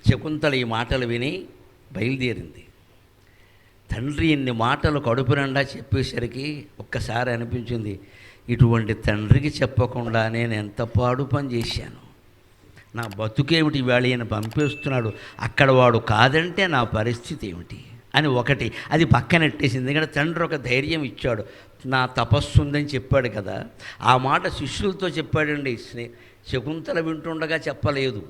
శకుంతల ఈ మాటలు విని బయలుదేరింది. తండ్రి ఇన్ని మాటలు కడుపు నిండా చెప్పేసరికి ఒక్కసారి అనిపించింది, ఇటువంటి తండ్రికి చెప్పకుండా నేను ఎంత పాడు పని చేశాను, నా బతుకేమిటి, ఇవాళ ఈయన పంపేస్తున్నాడు, అక్కడ వాడు కాదంటే నా పరిస్థితి ఏమిటి అని ఒకటి అది పక్కనెట్టేసింది. ఎందుకంటే తండ్రి ఒక ధైర్యం ఇచ్చాడు, నా తపస్సు ఉందని చెప్పాడు కదా. ఆ మాట శిష్యులతో చెప్పాడండి. శకుంతల వింటుండగా చెప్పలేదు.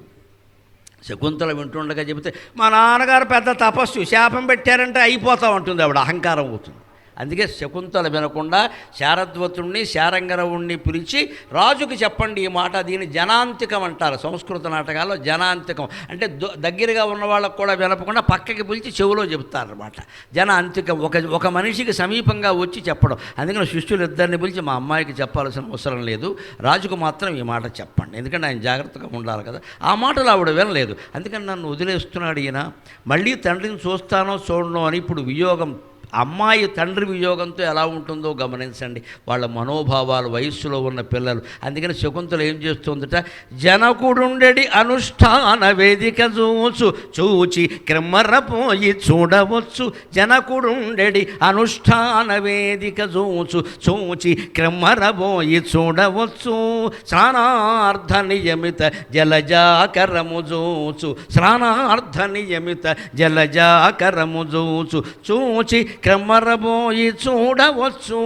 శకుంతల వింటుండగా చెబితే మా నాన్నగారు పెద్ద తపస్సు, శాపం పెట్టారంటే అయిపోతా ఉంటుంది, ఆవిడ అహంకారం అవుతుంది. అందుకే శకుంతల వినకుండా శారద్వతుణ్ణి శారంగరవుణ్ణి పిలిచి రాజుకి చెప్పండి ఈ మాట. దీన్ని జనాంతికం అంటారు సంస్కృత నాటకాల్లో. జనాంతికం అంటే దగ్గరగా ఉన్న వాళ్ళకు కూడా వినపకుండా పక్కకి పిలిచి చెవులో చెబుతారన్నమాట. జనాంతికం ఒక మనిషికి సమీపంగా వచ్చి చెప్పడం. అందుకని శిష్యులు ఇద్దరిని పిలిచి మా అమ్మాయికి చెప్పాల్సిన అవసరం లేదు, రాజుకు మాత్రం ఈ మాట చెప్పండి, ఎందుకంటే ఆయన జాగ్రత్తగా ఉండాలి కదా. ఆ మాటలు ఆవిడ వినలేదు. అందుకని నన్ను వదిలేస్తున్నాడు ఈయన, మళ్ళీ తండ్రిని చూస్తానో చూడనో అని. ఇప్పుడు వియోగం, అమ్మాయి తండ్రి వియోగంతో ఎలా ఉంటుందో గమనించండి, వాళ్ళ మనోభావాలు, వయస్సులో ఉన్న పిల్లలు. అందుకని శకుంతల ఏం చేస్తుందట, జనకుడుండెడి అనుష్ఠాన వేదిక చూచి క్రమరపోయి చూడవచ్చు. జనకుడుండెడి అనుష్ఠాన వేదిక చూచి క్రమరపోయి చూడవచ్చు. స్నానార్థ నియమిత జలజాకరము స్నానార్థ నియమిత జలజాకరము చూచి క్రమరబోయి చూడవచ్చు.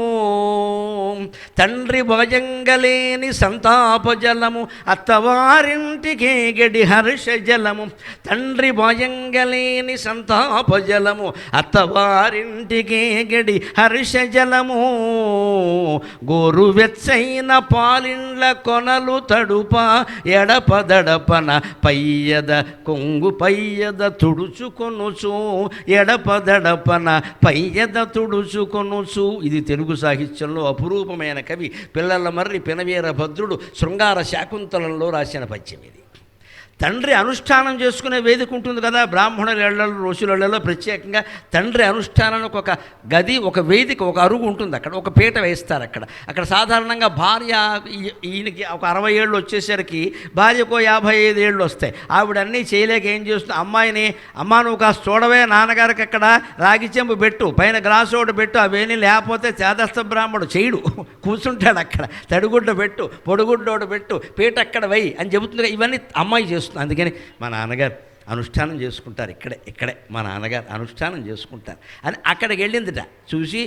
తండ్రి భయంగలేని సంతాప జలము అత్తవారింటికి గడి హర్ష జలము. తండ్రి భయంగలేని సంతాప జలము అత్తవారింటికి గడి హర్ష జలము. గోరువెచ్చైన పాలిండ్ల కొనలు తడుప ఎడపదడపన పయ్యద కొంగు పయ్యద తుడుచుకొనుచు. ఎడపదడపన పయ్యద తుడుచుకొనుచు. ఇది తెలుగు సాహిత్యంలో అపురూపమైన కవి పిల్లల మర్రి పినవీర భద్రుడు శృంగార శాకుంతలంలో రాసిన పద్యం ఇది. తండ్రి అనుష్ఠానం చేసుకునే వేదిక ఉంటుంది కదా, బ్రాహ్మణుల ఇళ్లలో ఋషుల ఇళ్లలో ప్రత్యేకంగా తండ్రి అనుష్ఠానానికి ఒక గది, ఒక వేదిక, ఒక అరుగు ఉంటుంది. అక్కడ ఒక పీట వేస్తారు. అక్కడ సాధారణంగా భార్య, ఈయనకి ఒక 60 ఏళ్ళు వచ్చేసరికి భార్యకో 55 ఏళ్ళు వస్తాయి. ఆవిడన్నీ చేయలేక ఏం చేస్తుంది, అమ్మాయిని, అమ్మ నువ్వు కాస్త చూడవే, నాన్నగారికి అక్కడ రాగి చెంబు పెట్టు, పైన గ్లాసు ఒకటి పెట్టు, అవేని లేకపోతే చేదస్థ బ్రాహ్మణుడు చేయడు, కూర్చుంటాడు అక్కడ. తడిగుడ్డ పెట్టు, పొడిగుడ్డ ఒకటి పెట్టు, పీట అక్కడ వై అని చెబుతుంది. ఇవన్నీ అమ్మాయి చేస్తుంది. అందుకని మా నాన్నగారు అనుష్ఠానం చేసుకుంటారు, ఇక్కడే మా నాన్నగారు అనుష్ఠానం చేసుకుంటారు అని అక్కడికి వెళ్ళిందిట. చూసి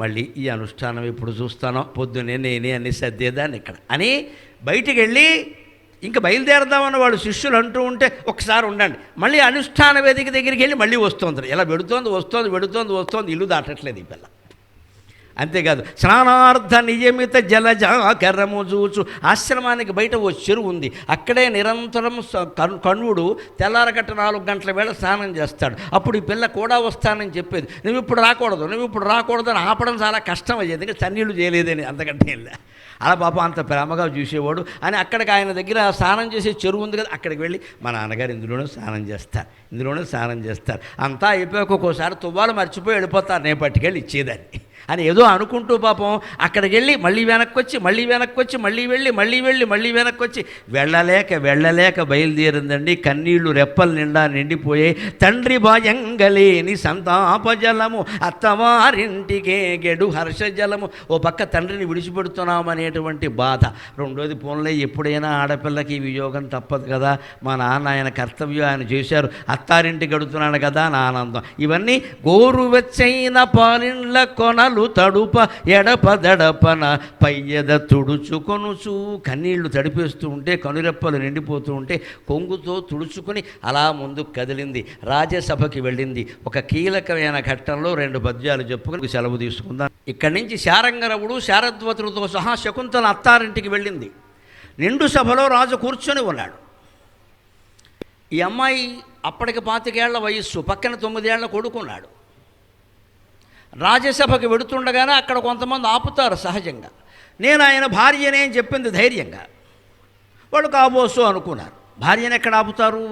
మళ్ళీ ఈ అనుష్ఠానం ఎప్పుడు చూస్తానో, పొద్దునే నేనే అన్ని సర్దేదాన్ని ఇక్కడ అని బయటికి వెళ్ళి ఇంకా బయలుదేరదామని వాడు శిష్యులు అంటూ ఉంటే ఒకసారి ఉండండి, మళ్ళీ అనుష్ఠాన వేదిక దగ్గరికి వెళ్ళి మళ్ళీ వస్తుంది. ఇలా వెడుతోంది, ఇల్లు దాటట్లేదు ఈ పిల్ల. అంతేకాదు, స్నానార్థ నియమిత జలజాకరము చూచు. ఆశ్రమానికి బయట ఓ చెరువు ఉంది, అక్కడే నిరంతరం కణువుడు తెల్లారగట్ట 4 గంటల వేళ స్నానం చేస్తాడు. అప్పుడు ఈ పిల్ల కూడా వస్తానని చెప్పేది. నువ్వు ఇప్పుడు రాకూడదు అని ఆపడం చాలా కష్టం అయ్యేది, ఇంకా చన్నీళ్ళు చేయలేదని, అంతకంటే వెళ్ళా. అలా పాపం అంత ప్రేమగా చూసేవాడు అని అక్కడికి ఆయన దగ్గర స్నానం చేసే చెరువు ఉంది కదా, అక్కడికి వెళ్ళి మా నాన్నగారు ఇందులోనే స్నానం చేస్తారు. అంతా అయిపోయాక ఒక్కోసారి తువ్వాలు మర్చిపోయి వెళ్ళిపోతారు, నేను పట్టుకెళ్ళి ఇచ్చేదాన్ని అని ఏదో అనుకుంటూ పాపం అక్కడికి వెళ్ళి మళ్ళీ వెనక్కి వచ్చి వెళ్ళలేక బయలుదేరిందండి. కన్నీళ్లు రెప్పల నిండా నిండిపోయాయి. తండ్రి భయంగలేని సంతాపజలము అత్తవారింటికే గెడు హర్షజలము. ఓ పక్క తండ్రిని విడిచిపెడుతున్నామనేటువంటి బాధ, రెండోది పోన్లే ఎప్పుడైనా ఆడపిల్లకి వియోగం తప్పదు కదా, మా నాన్న ఆయన కర్తవ్యం ఆయన చేశారు, అత్తారింటి గడుతున్నాడు కదా నా ఆనందం. ఇవన్నీ గోరువెచ్చైన పాలిండ్ల కొనలు తడుప ఎడపదడపన పయ్యద తుడుచుకొనుచు. కన్నీళ్లు తడిపేస్తూ ఉంటే, కనురెప్పలు నిండిపోతూ ఉంటే కొంగుతో తుడుచుకొని అలా ముందుకు కదిలింది. రాజ్యసభకి వెళ్ళింది. ఒక కీలకమైన ఘట్టంలో 2 పద్యాలు చెప్పుకొని సెలవు తీసుకుందాం. ఇక్కడి నుంచి శారంగరవుడు శారద్వతులతో సహా శకుంతల అత్తారింటికి వెళ్ళింది. నిండు సభలో రాజు కూర్చొని ఉన్నాడు. ఈ అమ్మాయి అప్పటికి 25 ఏళ్ల వయస్సు, పక్కన 9 ఏళ్ల కొడుకున్నాడు. రాజ్యసభకి వెడుతుండగానే అక్కడ కొంతమంది ఆపుతారు సహజంగా. నేను ఆయన భార్యనే అని చెప్పింది ధైర్యంగా. వాళ్ళు కాబోసు అనుకున్నారు. భార్యను ఎక్కడ ఆపుతారు?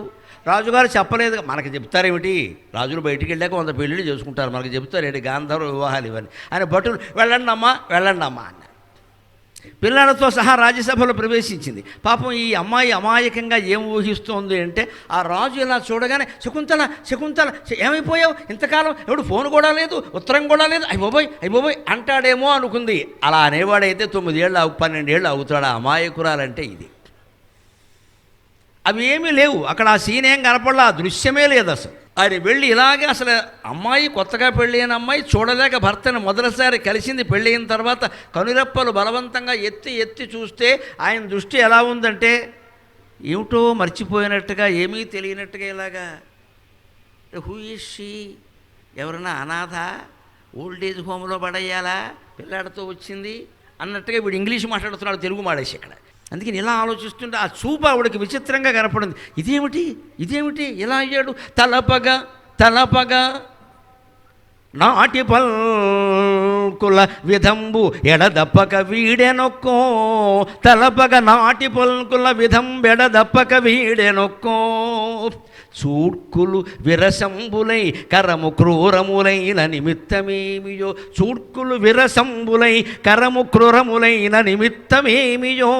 రాజుగారు చెప్పలేదు, మనకి చెప్తారేమిటి, రాజులు బయటికి వెళ్ళాక 100 పెళ్ళిళ్ళు చేసుకుంటారు, మనకి చెప్తారు ఏంటి, గాంధర్వ వివాహాలు ఇవన్నీ. ఆయన భటులు వెళ్ళండి అమ్మా అన్నారు. పిల్లలతో సహా రాజ్యసభలో ప్రవేశించింది. పాపం ఈ అమ్మాయి అమాయకంగా ఏం ఊహిస్తోంది అంటే, ఆ రాజు ఇలా చూడగానే శకుంతల శకుంతల ఏమైపోయావు, ఇంతకాలం ఎవడు ఫోన్ కూడా లేదు, ఉత్తరం కూడా లేదు, అయిపోబోయ్ అంటాడేమో అనుకుంది. అలా అనేవాడైతే 9 ఏళ్ళు 12 ఏళ్ళు అవుతాడు. అమాయకురాలంటే ఇది. అవి ఏమీ లేవు అక్కడ. ఆ సీన్ ఏం కనపడలా, ఆ దృశ్యమే లేదు అసలు. ఆయన వెళ్ళి ఇలాగే అసలు అమ్మాయి కొత్తగా పెళ్ళైన అమ్మాయి చూడలేక భర్తను మొదటిసారి కలిసింది. పెళ్ళయిన తర్వాత కనురెప్పలు బలవంతంగా ఎత్తి చూస్తే ఆయన దృష్టి ఎలా ఉందంటే ఏమిటో మర్చిపోయినట్టుగా, ఏమీ తెలియనట్టుగా, ఇలాగా హూ ఈజ్ షీ, ఎవరైనా అనాథ, ఓల్డేజ్ హోమ్లో పడేయాలా, పిల్లాడితో వచ్చింది అన్నట్టుగా వీడు ఇంగ్లీష్ మాట్లాడుతున్నాడు, తెలుగు మాడేసి ఇక్కడ. అందుకని ఇలా ఆలోచిస్తుంటే ఆ చూపు ఆవిడకి విచిత్రంగా కనపడింది. ఇదేమిటి ఇలా అయ్యాడు. తలపగా నాటి పల్కుల విధంబు ఎడదప్పక వీడెనొక్కో, తలపగ నాటి పల్కుల విధంబెడదప్పక వీడెనొక్కో, చూడ్కులు విరసంబులై కరము క్రూరములైన నిమిత్తమేమియో, చూడ్కులు విరసంబులై కరము క్రూరములైన నిమిత్తమేమియో,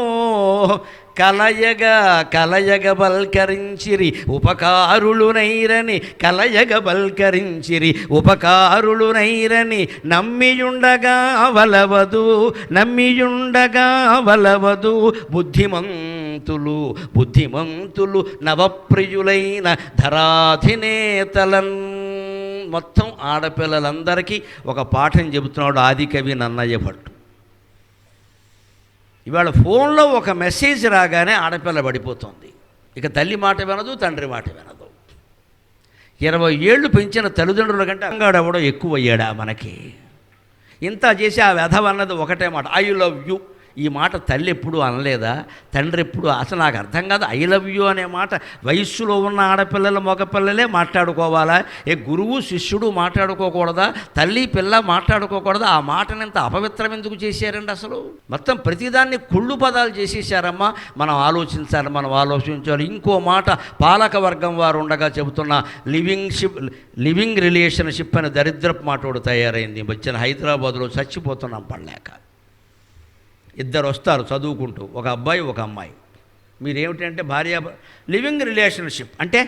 కలయగ బల్కరించిరి ఉపకారులునైరని, కలయగ బల్కరించిరి ఉపకారులునైరని, నమ్మియుండగా వలవదు బుద్ధిమంతులు నవప్రియులైన ధరాధినేతలన్. మొత్తం ఆడపిల్లలందరికీ ఒక పాఠం చెబుతున్నాడు ఆదికవి నన్నయ్య భట్టు. ఇవాళ ఫోన్లో ఒక మెసేజ్ రాగానే ఆడపిల్ల పడిపోతుంది. ఇక తల్లి మాట వినదు, తండ్రి మాట వినదు. 20 ఏళ్ళు పెంచిన తల్లిదండ్రుల కంటే అంగాడెవడో ఎక్కువ అయ్యాడా మనకి. ఇంత చేసి ఆ వెధవన్నది ఒకటే మాట, ఐ లవ్ యూ. ఈ మాట తల్లి ఎప్పుడు అనలేదా, తండ్రి ఎప్పుడు? అసలు నాకు అర్థం కాదు. ఐ లవ్ యూ అనే మాట వయస్సులో ఉన్న ఆడపిల్లలు మగపిల్లలే మాట్లాడుకోవాలా? గురువు శిష్యుడు మాట్లాడుకోకూడదా? తల్లి పిల్ల మాట్లాడుకోకూడదా? ఆ మాటని ఎంత అపవిత్రం ఎందుకు చేశారండి అసలు? మొత్తం ప్రతిదాన్ని కుళ్ళు పదాలు చేసేసారమ్మా. మనం ఆలోచించాలి. ఇంకో మాట పాలక వర్గం వారు ఉండగా చెబుతున్న లివింగ్ రిలేషన్షిప్ అని దరిద్రపు మాటోడు తయారైంది. వచ్చిన హైదరాబాద్లో చచ్చిపోతున్నాం పడలేక. 2 వస్తారు చదువుకుంటూ, ఒక అబ్బాయి ఒక అమ్మాయి. మీరేమిటంటే భార్య లివింగ్ రిలేషన్షిప్ అంటే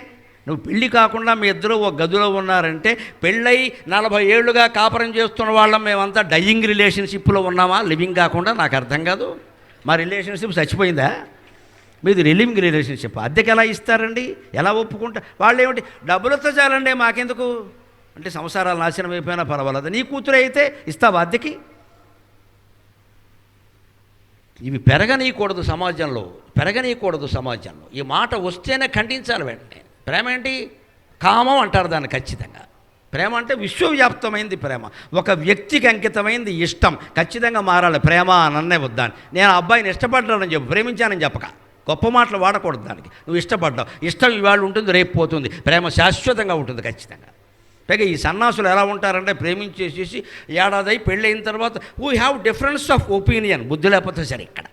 నువ్వు పెళ్ళి కాకుండా మీ ఇద్దరు ఒక గదిలో ఉన్నారంటే, పెళ్ళై 40 ఏళ్ళుగా కాపురం చేస్తున్న వాళ్ళం మేమంతా డయింగ్ రిలేషన్షిప్లో ఉన్నామా లివింగ్ కాకుండా? నాకు అర్థం కాదు. మా రిలేషన్షిప్ చచ్చిపోయిందా? మీది లివింగ్ రిలేషన్షిప్. అద్దెకి ఎలా ఇస్తారండి? ఎలా ఒప్పుకుంటా? వాళ్ళు ఏమిటి డబ్బులతో చాలండి మాకెందుకు అంటే, సంసారాలు నాశనం అయిపోయినా పర్వాలేదు, నీ కూతురు అయితే ఇస్తావా అద్దెకి? ఇవి పెరగనీయకూడదు సమాజంలో. ఈ మాట వస్తేనే ఖండించాలి వెంటనే. ప్రేమ ఏంటి? కామం అంటారు దాన్ని ఖచ్చితంగా. ప్రేమ అంటే విశ్వవ్యాప్తమైంది ప్రేమ, ఒక వ్యక్తికి అంకితమైంది ఇష్టం. ఖచ్చితంగా మారాలి. ప్రేమ నన్నే వద్దాను, నేను ఆ అబ్బాయిని ఇష్టపడ్డానని చెప్పు, ప్రేమించానని చెప్పక. గొప్ప మాటలు వాడకూడదు దానికి. నువ్వు ఇష్టపడ్డావు, ఇష్టం ఇవాళ ఉంటుంది, రేపు పోతుంది. ప్రేమ శాశ్వతంగా ఉంటుంది ఖచ్చితంగా. పైగా ఈ సన్నాసులు ఎలా ఉంటారంటే, ప్రేమించేసేసి ఏడాది పెళ్ళైన తర్వాత we have difference of opinion. బుద్ధి లేకపోతే సరే ఇక్కడ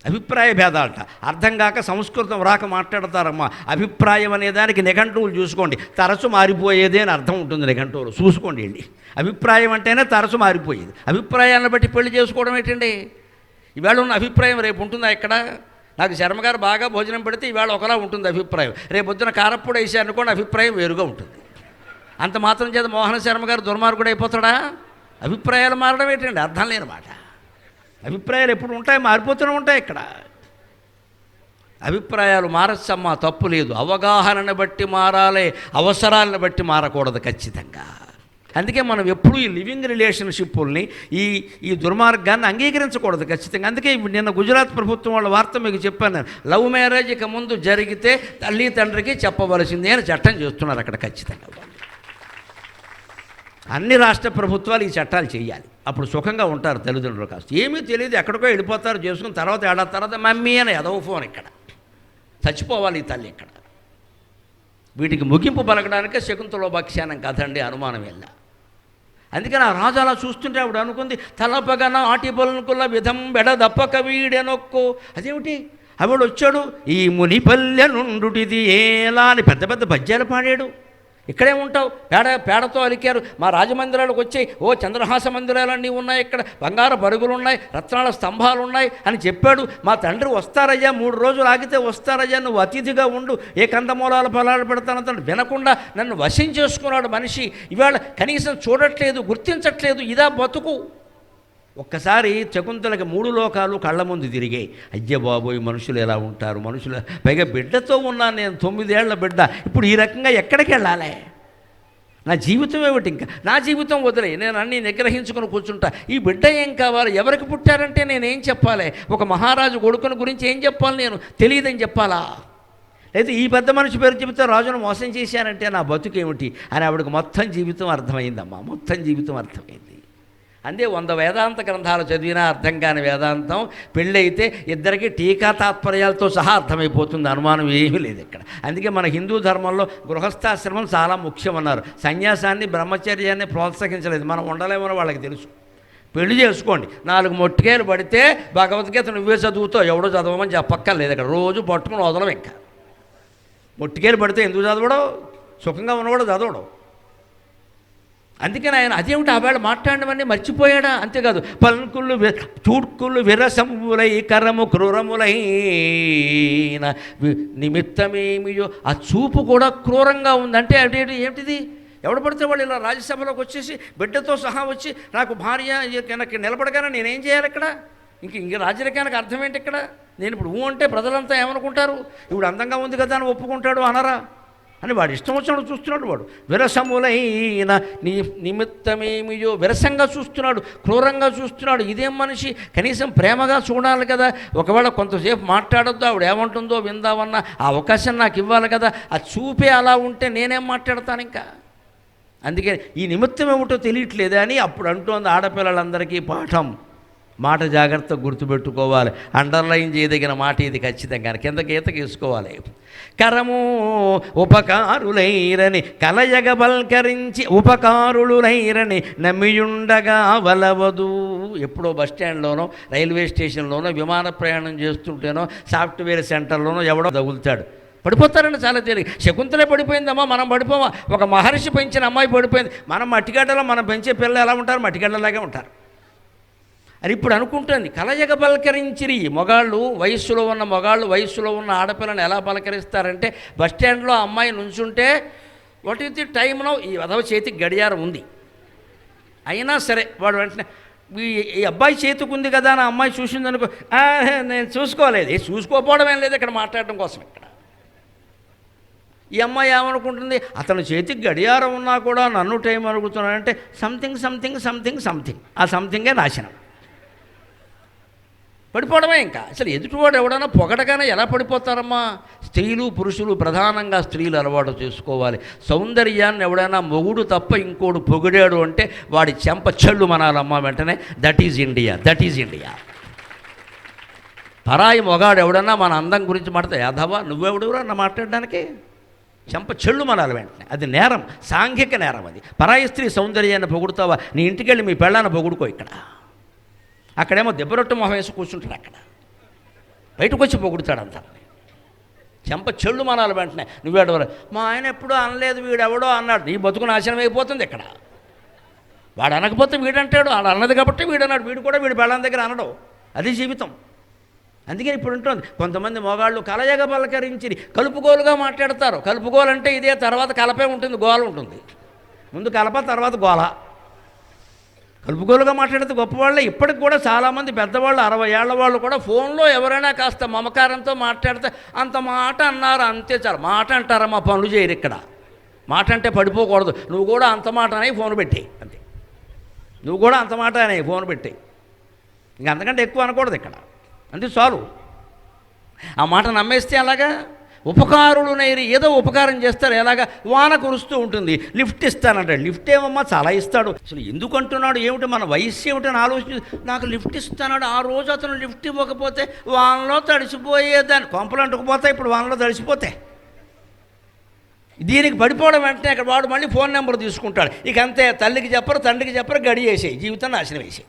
అభిప్రాయ భేదాలట. అర్థం కాక సంస్కృతం రాక మాట్లాడతారమ్మా. అభిప్రాయం అనే దానికి నిఘంటువులు చూసుకోండి, తరచు మారిపోయేదే అని అర్థం ఉంటుంది నిఘంటువులు. చూసుకోండి వెళ్ళి. అభిప్రాయం అంటేనే తరచు మారిపోయేది. అభిప్రాయాలను బట్టి పెళ్లి చేసుకోవడం ఏంటండి? ఈవేళ ఉన్న అభిప్రాయం రేపు ఉంటుందా ఇక్కడ? నాకు శర్మగారు బాగా భోజనం పెడితే ఈవేళ ఒకలా ఉంటుంది అభిప్రాయం, రేపు పొద్దున కారప్పొడి వేసారనుకోండి అభిప్రాయం వేరుగా ఉంటుంది. అంత మాత్రం చేత మోహన శర్మ గారు దుర్మార్గుడు అయిపోతాడా? అభిప్రాయాలు మారడం ఏంటండి? అర్థం లేని మాట. అభిప్రాయాలు ఎప్పుడు ఉంటాయి, మారిపోతూనే ఉంటాయి. ఇక్కడ అభిప్రాయాలు మారచ్చమ్మా, తప్పు లేదు. అవగాహనను బట్టి మారాలి, అవసరాలను బట్టి మారకూడదు ఖచ్చితంగా. అందుకే మనం ఎప్పుడూ ఈ లివింగ్ రిలేషన్షిప్పుల్ని, ఈ దుర్మార్గాన్ని అంగీకరించకూడదు ఖచ్చితంగా. అందుకే నిన్న గుజరాత్ ప్రభుత్వం వాళ్ళ వార్త మీకు చెప్పాను నేను. లవ్ మ్యారేజ్ ఇక ముందు జరిగితే తల్లి తండ్రికి చెప్పవలసిందే అని చట్టం చేస్తున్నారు అక్కడ ఖచ్చితంగా. అన్ని రాష్ట్ర ప్రభుత్వాలు ఈ చట్టాలు చేయాలి. అప్పుడు సుఖంగా ఉంటారు తల్లిదండ్రులు. కాస్త ఏమీ తెలియదు, ఎక్కడికో వెళ్ళిపోతారు, చేసుకుని ఏడాది తర్వాత మమ్మీ అని ఎదవ ఫోన్. ఇక్కడ చచ్చిపోవాలి ఈ తల్లి. ఇక్కడ వీటికి ముగింపు పలకడానికే శకుంతలోపాఖ్యానం కథండి, అనుమానం వెళ్ళ. అందుకని ఆ రాజు అలా చూస్తుంటే ఆవిడ అనుకుంది, తలపగన ఆటి పలుకుల విధం బెడదప్పక వీడెనొక్కో. అదేమిటి ఆవిడ వచ్చాడు, ఈ మునిపల్లె నుండుటిది ఏలా అని పెద్ద పెద్ద పద్యాలు పాడాడు. ఇక్కడే ఉంటావు, పేడతో అలికారు. మా రాజమందిరాలకు వచ్చాయి, ఓ చంద్రహాస మందిరాలన్నీ ఉన్నాయి, ఇక్కడ బంగారు పరుగులు ఉన్నాయి, రత్నాల స్తంభాలు ఉన్నాయి అని చెప్పాడు. మా తండ్రి వస్తారయ్యా, 3 రోజులు ఆగితే వస్తారయ్యా, నువ్వు అతిథిగా ఉండు, ఏ కందమూలాలు ఫలాలు పెడతానంత వినకుండా నన్ను వశం చేసుకున్నాడు మనిషి. ఇవాళ కనీసం చూడట్లేదు, గుర్తించట్లేదు. ఇదా బతుకు. ఒక్కసారి శకుంతలకి 3 లోకాలు కళ్ళ ముందు తిరిగాయి. అయ్య బాబోయ్, మనుషులు ఎలా ఉంటారు, మనుషులు. పైగా బిడ్డతో ఉన్నాను నేను, 9 ఏళ్ల బిడ్డ. ఇప్పుడు ఈ రకంగా ఎక్కడికి వెళ్ళాలి? నా జీవితం ఏమిటి? ఇంకా నా జీవితం వదిలే, నేను అన్నీ నిగ్రహించుకుని కూర్చుంటా. ఈ బిడ్డ ఏం కావాలి? ఎవరికి పుట్టారంటే నేనేం చెప్పాలి? ఒక మహారాజు కొడుకుని గురించి ఏం చెప్పాలి? నేను తెలియదని చెప్పాలా? అయితే ఈ పెద్ద మనిషి పేరు చెబితే రాజును మోసం చేశానంటే నా బతుకేమిటి అని ఆవిడకి మొత్తం జీవితం అర్థమైందమ్మా, మొత్తం జీవితం అర్థమైంది. అందే 100 వేదాంత గ్రంథాలు చదివినా అర్థం కాని వేదాంతం పెళ్ళైతే ఇద్దరికి టీకా తాత్పర్యాలతో సహా అర్థమైపోతుంది, అనుమానం ఏమీ లేదు ఇక్కడ. అందుకే మన హిందూ ధర్మంలో గృహస్థాశ్రమం చాలా ముఖ్యమన్నారు. సన్యాసాన్ని, బ్రహ్మచర్యాన్ని ప్రోత్సహించలేదు. మనం ఉండలేమని వాళ్ళకి తెలుసు. పెళ్లి చేసుకోండి, 4 మొట్టికాయలు పడితే భగవద్గీత నువ్వే చదువుతావు, ఎవడో చదవమని చెప్పక్కర్లేదు. ఇక్కడ రోజు పట్టుకుని వదలం. ఇంకా మొట్టికాయలు పడితే ఎందుకు చదవడం? సుఖంగా ఉన్నవాడు చదవడం. అందుకని ఆయన అదేమిటి ఆ వేళ మాట్లాడమని మర్చిపోయాడా? అంతేకాదు, పలుకులు చూడ్కులు విరసములై కరము క్రూరములైన నిమిత్తమేమియో. ఆ చూపు కూడా క్రూరంగా ఉందంటే అంటే ఏమిటిది? ఎవడు పడితే వాళ్ళు ఇలా రాజ్యసభలోకి వచ్చేసి బిడ్డతో సహా వచ్చి నాకు భార్య నాకు నిలబడగానే నేనేం చేయాలి ఇక్కడ? ఇంక రాజరికానికి అర్థం ఏంటి ఇక్కడ? నేను ఇప్పుడు అంటే ప్రజలంతా ఏమనుకుంటారు? ఇప్పుడు అందంగా ఉంది కదా అని ఒప్పుకుంటాడు అనరా అని వాడు ఇష్టం వచ్చినట్టు చూస్తున్నాడు. వాడు విరసములైన నిమిత్తమేమియో, విరసంగా చూస్తున్నాడు, క్రూరంగా చూస్తున్నాడు. ఇదేం మనిషి? కనీసం ప్రేమగా చూడాలి కదా. ఒకవేళ కొంతసేపు మాట్లాడొద్దు, ఆవిడ ఏమంటుందో విందామన్న ఆ అవకాశం నాకు ఇవ్వాలి కదా. ఆ చూపే అలా ఉంటే నేనేం మాట్లాడతాను ఇంకా? అందుకే ఈ నిమిత్తం ఏమిటో తెలియట్లేదే అని అప్పుడు అంటోంది ఆడపిల్లలందరికీ పాఠం. మాట జాగ్రత్తగా గుర్తుపెట్టుకోవాలి. అండర్లైన్ చేయదగిన మాట ఇది ఖచ్చితంగా. కింద గీత గీసుకోవాలి. కరము ఉపకారులైరని కలయగబల్కరించి ఉపకారులులైరని నమ్మియుండగా వలవదు. ఎప్పుడో బస్టాండ్లోనో, రైల్వే స్టేషన్లోనో, విమాన ప్రయాణం చేస్తుంటేనో, సాఫ్ట్వేర్ సెంటర్లోనో ఎవడో తగులుతాడు, పడిపోతారండి. చాలా తేలిక. శకుంతలే పడిపోయిందమ్మా, మనం పడిపోమా? ఒక మహర్షి పెంచిన అమ్మాయి పడిపోయింది. మనం మట్టిగడ్డలో మనం పెంచే పిల్లలు ఎలా ఉంటారు? మట్టిగడ్డలాగే ఉంటారు అని ఇప్పుడు అనుకుంటుంది. కలయగ పలకరించిరి మగాళ్ళు, వయస్సులో ఉన్న మగాళ్ళు వయస్సులో ఉన్న ఆడపిల్లని ఎలా పలకరిస్తారంటే, బస్టాండ్లో అమ్మాయి నుంచుంటే what is the time no, ఈ వధవ చేతికి గడియారం ఉంది, అయినా సరే వాడు వెంటనే ఈ అబ్బాయి చేతికి ఉంది కదా అని అమ్మాయి చూసిందనుకో, నేను చూసుకోలేదు. చూసుకోకపోవడం ఏం లేదు ఇక్కడ, మాట్లాడడం కోసం. ఇక్కడ ఈ అమ్మాయి ఏమనుకుంటుంది? అతను చేతికి గడియారం ఉన్నా కూడా నన్ను టైం అడుగుతున్నాడంటే సంథింగ్ సంథింగ్ సంథింగ్ సంథింగ్, ఆ సంథింగే నాశనం. పడిపోవడమే. ఇంకా అసలు ఎదుటివాడు ఎవడైనా పొగడగానే ఎలా పడిపోతారమ్మా? స్త్రీలు పురుషులు, ప్రధానంగా స్త్రీలు అలవాటు చేసుకోవాలి. సౌందర్యాన్ని ఎవడైనా మొగుడు తప్ప ఇంకోడు పొగిడాడు అంటే వాడి చెంప చెళ్ళు మనాలమ్మా వెంటనే. That is India, that is India. పరాయి మొగాడు ఎవడన్నా మన అందం గురించి మాట్లాడితే, యాదవా నువ్వెవడురా అన్న మాట్లాడడానికి? చెంప చెళ్ళు మనాలి వెంటనే. అది నేరం, సాంఘిక నేరం అది. పరాయి స్త్రీ సౌందర్యాన్ని పొగుడుతావా? నీ ఇంటికి వెళ్ళి మీ పెళ్ళాన్ని పొగుడుకో. ఇక్కడ అక్కడేమో దెబ్బరొట్టు మొహం వేసి కూర్చుంటాడు, అక్కడ బయటకు వచ్చి పొగుడుతాడు అంతా. చెంప చెళ్ళు మనాలి వెంటనే. నువ్వేడవరు? మా ఆయన ఎప్పుడూ అనలేదు, వీడెవడో అన్నాడు. నీ బతుకు నాశనం అయిపోతుంది ఇక్కడ. వాడు అనకపోతే వీడంటాడు, వాడు అన్నది కాబట్టి వీడన్నాడు. వీడు కూడా వీడి పెళ్ళాం దగ్గర అనడు. అది జీవితం. అందుకని ఇప్పుడు ఉంటుంది కొంతమంది మొగాళ్ళు కలయగ పలకరించి కలుపుగోలుగా మాట్లాడతారు. కలుపుగోలంటే ఇదే, తర్వాత కలపే ఉంటుంది, గోల ఉంటుంది. ముందు కలప, తర్వాత గోల. కలుపుగోలుగా మాట్లాడితే గొప్పవాళ్ళే. ఇప్పటికి కూడా చాలామంది పెద్దవాళ్ళు, 60 ఏళ్ల వాళ్ళు కూడా ఫోన్లో ఎవరైనా కాస్త మమకారంతో మాట్లాడితే అంత మాట అన్నారు అంతే చాలు. మాట అంటారమ్మా, పనులు చేయరు ఇక్కడ. మాట అంటే పడిపోకూడదు. నువ్వు కూడా అంత మాట అని ఫోన్ పెట్టేయి అంతే. నువ్వు కూడా అంత మాట అని ఫోన్ పెట్టేయి. ఇంక అంతకంటే ఎక్కువ అనకూడదు ఇక్కడ, అంతే చాలు. ఆ మాట నమ్మేస్తే అలాగా. ఉపకారులు నైరి, ఏదో ఉపకారం చేస్తారు. ఎలాగా? వాన కురుస్తూ ఉంటుంది, లిఫ్ట్ ఇస్తానంటాడు. లిఫ్ట్ ఏమమ్మా, చాలా ఇస్తాడు. అసలు ఎందుకు అంటున్నాడు? ఏమిటి మన వయస్సు ఏమిటని ఆలోచించి నాకు లిఫ్ట్ ఇస్తున్నాడు. ఆ రోజు అతను లిఫ్ట్ ఇవ్వకపోతే వానలో తడిసిపోయేదాన్ని. కొంపలు అంటుకుపోతాయి ఇప్పుడు వానలో తడిసిపోతే. దీనికి పడిపోవడం వెంటనే అక్కడ వాడు మళ్ళీ ఫోన్ నెంబర్ తీసుకుంటాడు. ఇక అంతే, తల్లికి చెప్పరు, తండ్రికి చెప్పరు, గడి వేసేయి, జీవితం నాశనం వేసేయి.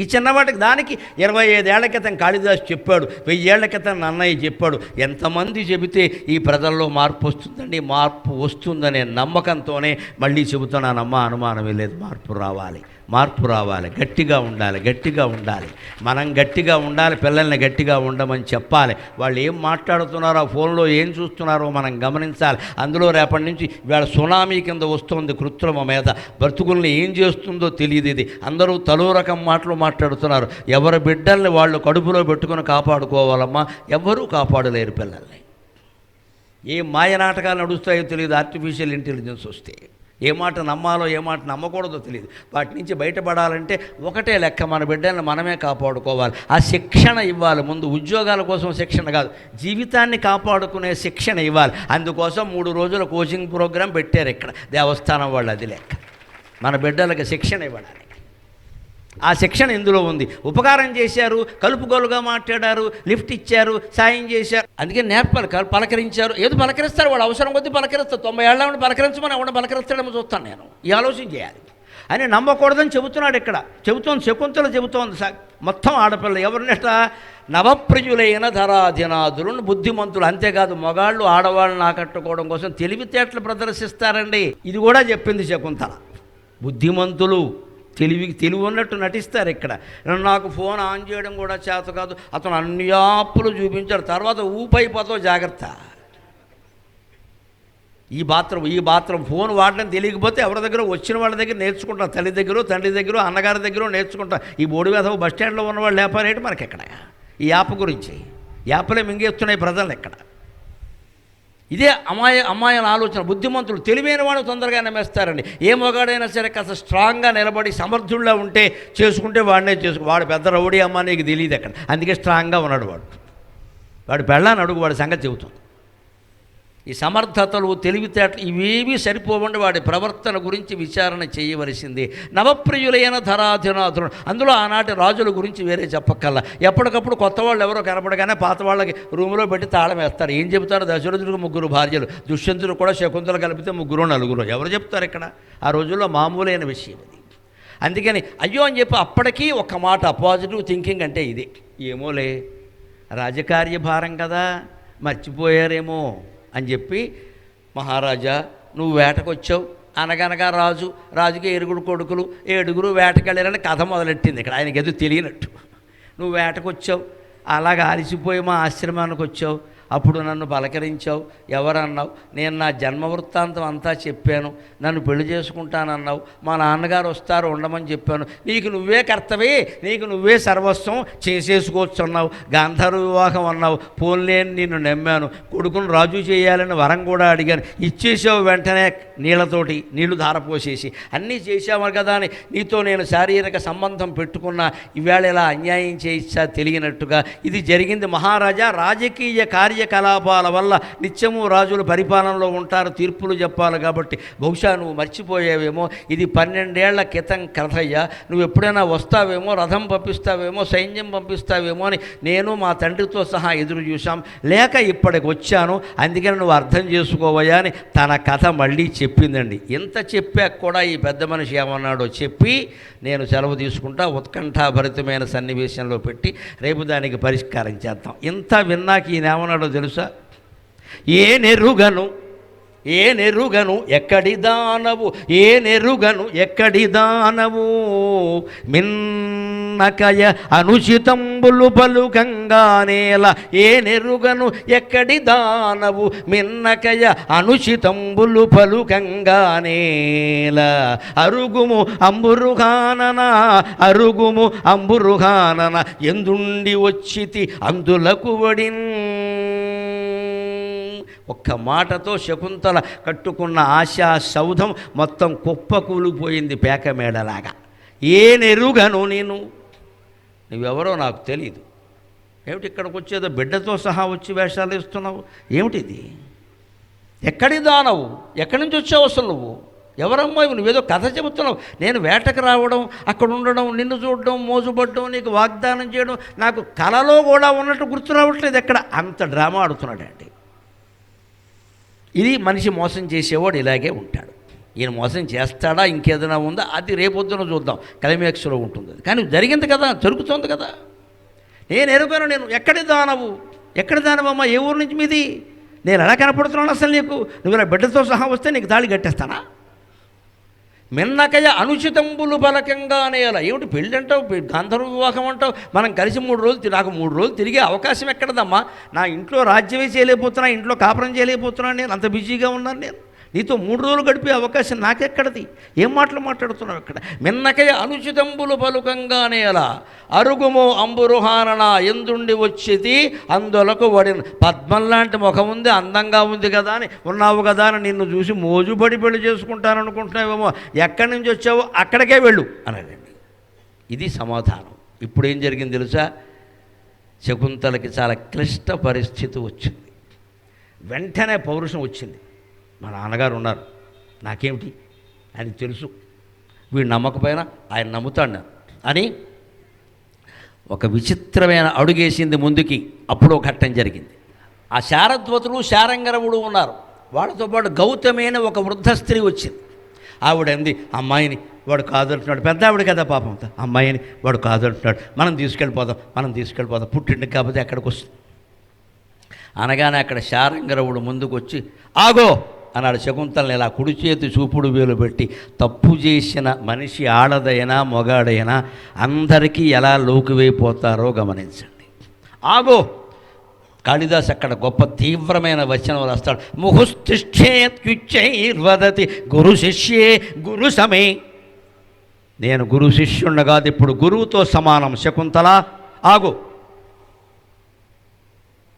ఈ చిన్నవాటికి దానికి 25 ఏళ్ల క్రితం కాళిదాసు చెప్పాడు, 1000 ఏళ్ల క్రితం నన్నయ్య చెప్పాడు. ఎంతమంది చెబితే ఈ ప్రజల్లో మార్పు వస్తుందండి? మార్పు వస్తుందనే నమ్మకంతోనే మళ్ళీ చెబుతున్నానమ్మా, అనుమానమే లేదు. మార్పు రావాలి. గట్టిగా ఉండాలి. మనం గట్టిగా ఉండాలి, పిల్లల్ని గట్టిగా ఉండమని చెప్పాలి. వాళ్ళు ఏం మాట్లాడుతున్నారో, ఫోన్లో ఏం చూస్తున్నారో మనం గమనించాలి. అందులో రేపటి నుంచి ఇవాళ సునామీ కింద వస్తుంది కృత్రిమ మీద, బ్రతుకుల్ని ఏం చేస్తుందో తెలియదు. ఇది అందరూ తలో రకం మాటలు మాట్లాడుతున్నారు. ఎవరి బిడ్డల్ని వాళ్ళు కడుపులో పెట్టుకుని కాపాడుకోవాలమ్మా, ఎవ్వరూ కాపాడలేరు పిల్లల్ని. ఏ మాయ నాటకాలు నడుస్తాయో తెలియదు. ఆర్టిఫిషియల్ ఇంటెలిజెన్స్ వస్తే ఏ మాట నమ్మాలో ఏ మాట నమ్మకూడదో తెలియదు. వాటి నుంచి బయటపడాలంటే ఒకటే లెక్క, మన బిడ్డల్ని మనమే కాపాడుకోవాలి. ఆ శిక్షణ ఇవ్వాలి. ముందు ఉద్యోగాల కోసం శిక్షణ కాదు, జీవితాన్ని కాపాడుకునే శిక్షణ ఇవ్వాలి. అందుకోసం 3 రోజుల కోచింగ్ ప్రోగ్రాం పెట్టారు ఇక్కడ దేవస్థానం వాళ్ళు. అది లెక్క, మన బిడ్డలకు శిక్షణ ఇవ్వడానికి. ఆ శిక్షణ ఇందులో ఉంది. ఉపకారం చేశారు, కలుపుగోలుగా మాట్లాడారు, లిఫ్ట్ ఇచ్చారు, సాయం చేశారు. అందుకే నేర్పాలి. పలకరించారు. ఏదో పలకరిస్తారు, వాడు అవసరం కొద్దీ పలకరిస్తారు. 90 ఏళ్ళ ఉండి పలకరించమని ఎవడ పలకరిస్తాడేమో చూస్తాను నేను. ఈ ఆలోచన చేయాలి అని నమ్మకూడదని చెబుతున్నాడు ఇక్కడ. శకుంతల చెబుతోంది. మొత్తం ఆడపిల్ల ఎవరినట? నవప్రజులైన ధరాధినాదులను, బుద్ధిమంతులు. అంతేకాదు, మగాళ్ళు ఆడవాళ్ళని ఆకట్టుకోవడం కోసం తెలివితేటలు ప్రదర్శిస్తారండి. ఇది కూడా చెప్పింది శకుంతల. బుద్ధిమంతులు, తెలివి ఉన్నట్టు నటిస్తారు ఇక్కడ. నాకు ఫోన్ ఆన్ చేయడం కూడా చేత కాదు, అతను అన్ని యాప్లు చూపించాడు, తర్వాత ఊపైపోతావు, జాగ్రత్త. ఈ బాత్రూమ్ ఫోన్ వాడడం తెలియకపోతే ఎవరి దగ్గర వచ్చిన వాళ్ళ దగ్గర నేర్చుకుంటాం. తల్లి దగ్గర, తండ్రి దగ్గర, అన్నగారి దగ్గర నేర్చుకుంటాం. ఈ బోడి వేధ బస్ స్టాండ్లో ఉన్నవాళ్ళు లేపారేంటి మనకి ఎక్కడ? ఈ యాప్ గురించి, యాప్లే మింగేస్తున్నాయి ప్రజలు ఎక్కడ. ఇదే అమ్మాయిల ఆలోచన. బుద్ధిమంతులు, తెలివైన వాడు తొందరగా నమ్మేస్తారండి. ఏ మొగాడైనా సరే కాస్త స్ట్రాంగ్గా నిలబడి సమర్థుల్లో ఉంటే చేసుకుంటే వాడినే వాడు పెద్ద రౌడీ అమ్మ నీకు తెలియదు ఎక్కడ. అందుకే స్ట్రాంగ్గా ఉన్నాడు వాడు పెళ్ళాన్ని అడుగు, వాడి సంగతి చెబుతుంది. ఈ సమర్థతలు, తెలివితేటలు ఇవేవీ సరిపోవండి. వాడి ప్రవర్తన గురించి విచారణ చేయవలసింది. నవప్రియులైన ధరాధినాథులు, అందులో ఆనాటి రాజుల గురించి వేరే చెప్పక్కల్లా. ఎప్పటికప్పుడు కొత్త వాళ్ళు ఎవరో కనపడగానే పాత వాళ్ళకి రూములో పెట్టి తాళం వేస్తారు. ఏం చెబుతారు? దశరథుడికి 3 భార్యలు, దుష్యంతుడు కూడా శకుంతల కలిపితే 3 4 ఎవరు చెప్తారు ఇక్కడ? ఆ రోజుల్లో మామూలైన విషయం అది. అందుకని అయ్యో అని చెప్పి అప్పటికీ ఒక మాట, పాజిటివ్ థింకింగ్ అంటే ఇది. ఏమోలే, రాజకార్యభారం కదా, మర్చిపోయారేమో అని చెప్పి, మహారాజా నువ్వు వేటకొచ్చావు అనగనగా రాజుకి 7 కొడుకులు, 7 వేటకెళ్ళారని కథ మొదలెట్టింది ఇక్కడ. ఆయనకి ఏదో తెలియనట్టు. నువ్వు వేటకొచ్చావు, అలాగ అలసిపోయి మా ఆశ్రమానికి వచ్చావు, అప్పుడు నన్ను పలకరించావు. ఎవరన్నావు? నేను నా జన్మ వృత్తాంతం అంతా చెప్పాను. నన్ను పెళ్లి చేసుకుంటానన్నావు. మా నాన్నగారు వస్తారు, ఉండమని చెప్పాను. నీకు నువ్వే కర్తవే, నీకు నువ్వే సర్వస్వం, చేసేసుకోవచ్చు అన్నావు. గాంధార వివాహం అన్నావు. పోన్లేని నిన్ను నమ్మాను. కొడుకును రాజు చేయాలని వరం కూడా అడిగాను. ఇచ్చేసావు వెంటనే, నీళ్లు ధారపోసేసి. అన్నీ చేసావు కదా అని నీతో నేను శారీరక సంబంధం పెట్టుకున్నా. ఈవేళ ఇలా అన్యాయం చేయిచ్చా తెలియనట్టుగా. ఇది జరిగింది మహారాజా. రాజకీయ కార్యకలాపాల వల్ల నిత్యము రాజులు పరిపాలనలో ఉంటారు, తీర్పులు చెప్పాలి. కాబట్టి బహుశా నువ్వు మర్చిపోయావేమో. ఇది 12 ఏళ్ల క్రితం కథయ్యా. నువ్వు ఎప్పుడైనా వస్తావేమో, రథం పంపిస్తావేమో, సైన్యం పంపిస్తావేమో అని నేను మా తండ్రితో సహా ఎదురు చూశాం. లేక ఇప్పటికి వచ్చాను. అందుకని నువ్వు అర్థం చేసుకోవయ్యా అని తన కథ మళ్ళీ చెప్పిందండి. ఇంత చెప్పాక కూడా ఈ పెద్ద మనిషి ఏమన్నాడో చెప్పి నేను సెలవు తీసుకుంటా. ఉత్కంఠాభరితమైన సన్నివేశంలో పెట్టి రేపు దానికి పరిష్కారం చేద్దాం. ఇంత విన్నాక ఈయనేమన్నాడో తెలుసా? ఏ నెరుగను ఎక్కడి దానవు, ఏ నెరుగను ఎక్కడి దానవు, మిన్నకయ అనుచితంబులు పలుకంగానేల. ఏ నెరుగను ఎక్కడి దానవు, మిన్నకయ అనుచితంబులు పలుకంగానేల. అరుగుము అంబురుగానన ఎందుండి వచ్చితి అందులకు వడిన్. ఒక్క మాటతో శకుంతల కట్టుకున్న ఆశా సౌధం మొత్తం కుప్పకూలిపోయింది పేకమేడలాగా. ఏ నెరుగను నువ్వెవరో నాకు తెలీదు. ఏమిటి ఇక్కడికి వచ్చేదో బిడ్డతో సహా వచ్చి వేషాలు ఇస్తున్నావు? ఏమిటిది? ఎక్కడి దానవు? ఎక్కడి నుంచి వచ్చావు అసలు నువ్వు? ఎవరమ్మా నువ్వేదో కథ చెబుతున్నావు. నేను వేటకు రావడం, అక్కడ ఉండడం, నిన్ను చూడడం, మోజుపడడం, నీకు వాగ్దానం చేయడం నాకు కలలో కూడా ఉన్నట్టు గుర్తు రావట్లేదు. ఎక్కడ అంత డ్రామా ఆడుతున్నాడండి. ఇది మనిషి మోసం చేసేవాడు ఇలాగే ఉంటాడు. ఈయన మోసం చేస్తాడా ఇంకేదైనా ఉందా అది రేపొద్దున చూద్దాం, క్లైమాక్స్లో ఉంటుంది అది. కానీ జరిగింది కదా, జరుగుతుంది కదా. నేను ఎరుగాను, నేను ఎక్కడి దానవమ్మా, ఏ ఊరు నుంచి మీది, నేను ఎలా కనపడుతున్నాను అసలు నీకు, నువ్వు ఇలా బిడ్డతో సహా వస్తే నీకు తాళి కట్టేస్తానా? మిన్నకయ అనుచితంబులు బలకంగా అనేలా. ఏమిటి పెళ్ళి అంటావు, గాంధర్వ వివాహం అంటావు, మనం కలిసి 3 రోజులు, నాకు 3 రోజులు తిరిగే అవకాశం ఎక్కడదమ్మా? నా ఇంట్లో రాజ్యమే చేయలేకపోతున్నా, ఇంట్లో కాపురం చేయలేకపోతున్నాను, నేను అంత బిజీగా ఉన్నాను. నేను నీతో 3 రోజులు గడిపే అవకాశం నాకెక్కడది? ఏం మాటలు మాట్లాడుతున్నావు ఇక్కడ? మిన్నకయ అనుచితంబులు పలుకంగానే అలా అరుగుమో అంబురుహానన ఎందుండి వచ్చేది అందులకు వడిన. పద్మం లాంటి ముఖం ఉంది, అందంగా ఉంది కదా అని, ఉన్నావు కదా అని నిన్ను చూసి మోజుబడి పెళ్లి చేసుకుంటాననుకుంటున్నావేమో, ఎక్కడి నుంచి వచ్చావో అక్కడికే వెళ్ళు అన్నాడండి. ఇది సమాధానం. ఇప్పుడు ఏం జరిగింది తెలుసా? శకుంతలకి చాలా క్లిష్ట పరిస్థితి వచ్చింది. వెంటనే పౌరుషం వచ్చింది. మా నాన్నగారు ఉన్నారు, నాకేమిటి, ఆయనకు తెలుసు, వీడు నమ్మకపోయినా ఆయన నమ్ముతాడు అని ఒక విచిత్రమైన అడుగేసింది ముందుకి. అప్పుడు ఒక ఘట్టం జరిగింది. ఆ శారద్వతులు శారంగరవుడు ఉన్నారు, వాళ్ళతో పాటు గౌతమి అని ఒక వృద్ధ స్త్రీ వచ్చింది. ఆవిడ అంది, అమ్మాయిని వాడు కాదంటున్నాడు, పెద్ద ఆవిడ కదా పాపం, అమ్మాయిని వాడు కాదంటున్నాడు, మనం తీసుకెళ్ళిపోదాం, పుట్టింటికి కాకపోతే ఎక్కడికి వస్తుంది అనగానే అక్కడ శారంగరవుడు ముందుకు వచ్చి, ఆగో అన్నాడు. శకుంతలని ఇలా కుడి చేతి చూపుడు వేలు పెట్టి, తప్పు చేసిన మనిషి ఆడదైనా మొగాడైనా అందరికీ ఎలా లోకువైపోతారో గమనించండి. ఆగో. కాళిదాస్ అక్కడ గొప్ప తీవ్రమైన వచనం రాస్తాడు. ముహుస్తిష్ఠేత్యుచ్చైర్వదతి గురు శిష్యే గురు సమే. నేను గురు శిష్యుణ్ణి కాదు, ఇప్పుడు గురువుతో సమానం. శకుంతల ఆగు,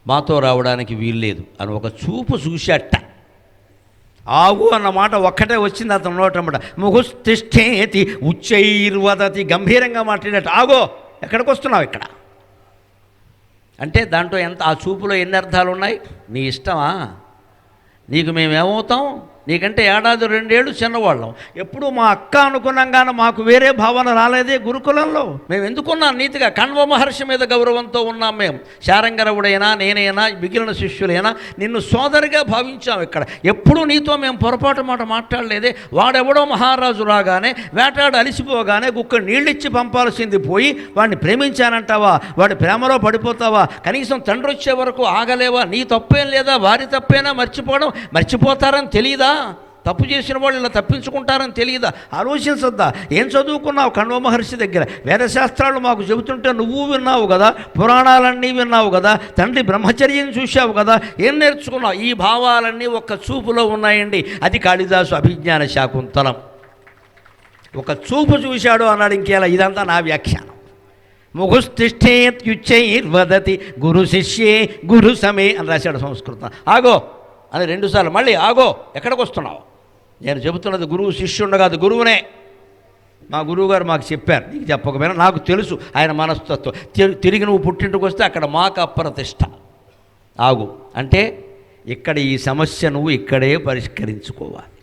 మాతో రావడానికి వీల్లేదు అని ఒక చూపు చూశాట. ఆగు అన్న మాట ఒక్కటే వచ్చింది అతను నోటమ్మట. ముహుస్తిష్ఠేతి ఉచ్చైర్వదతి, గంభీరంగా మాట్లాడట. ఆగో, ఎక్కడికి వస్తున్నావు ఇక్కడ అంటే దాంట్లో ఆ చూపులో ఎన్ని అర్థాలు ఉన్నాయి? నీ ఇష్టమా? నీకు మేమేమవుతాం? నీకంటే 1-2 ఏళ్ళు చిన్నవాళ్ళం. ఎప్పుడు మా అక్క అనుకున్నాం కానీ మాకు వేరే భావన రాలేదే గురుకులంలో. మేము ఎందుకున్నాం నీతిగా? కణ్వ మహర్షి మీద గౌరవంతో ఉన్నాం మేము. శారంగరవుడైనా నేనైనా మిగిలిన శిష్యులైనా నిన్ను సోదరిగా భావించాం. ఇక్కడ ఎప్పుడూ నీతో మేము పొరపాటు మాట మాట్లాడలేదే. వాడెవడో మహారాజు రాగానే వేటాడు అలిసిపోగానే గుక్క నీళ్ళిచ్చి పంపాల్సింది పోయి వాడిని ప్రేమించానంటావా? వాడి ప్రేమలో పడిపోతావా? కనీసం తండ్రి వచ్చే వరకు ఆగలేవా? నీ తప్పేం లేదా? వారి తప్పేనా? మర్చిపోతారని తెలియదా? తప్పు చేసిన వాళ్ళు ఇలా తప్పించుకుంటారని తెలియదా? ఆలోచించద్దా? ఏం చదువుకున్నావు కణ్వ మహర్షి దగ్గర? వేదశాస్త్రాలు మాకు చెబుతుంటే నువ్వు విన్నావు కదా, పురాణాలన్నీ విన్నావు కదా, తండ్రి బ్రహ్మచర్యం చూశావు కదా, ఏం నేర్చుకున్నావు? ఈ భావాలన్నీ ఒక్క చూపులో ఉన్నాయండి. అది కాళిదాసు అభిజ్ఞాన శాకుంతలం. ఒక చూపు చూశాడు అన్నాడు. ఇంకేలా? ఇదంతా నా వ్యాఖ్యానం. ముహుస్తిష్ఠేత్యుచ్చైర్వదతి గురు శిష్యే గురు సమే అని రాశాడు సంస్కృతం. ఆగో అని 2 సార్లు. మళ్ళీ ఆగో, ఎక్కడికి వస్తున్నావు? నేను చెబుతున్నది గురువు శిష్యుండ కాదు, గురువునే. మా గురువుగారు మాకు చెప్పారు, నీకు చెప్పకపోయినా నాకు తెలుసు ఆయన మనస్తత్వం. తిరిగి నువ్వు పుట్టింటికి వస్తే అక్కడ మాకు అప్రతిష్ట. ఆగు అంటే ఇక్కడ ఈ సమస్య నువ్వు ఇక్కడే పరిష్కరించుకోవాలి.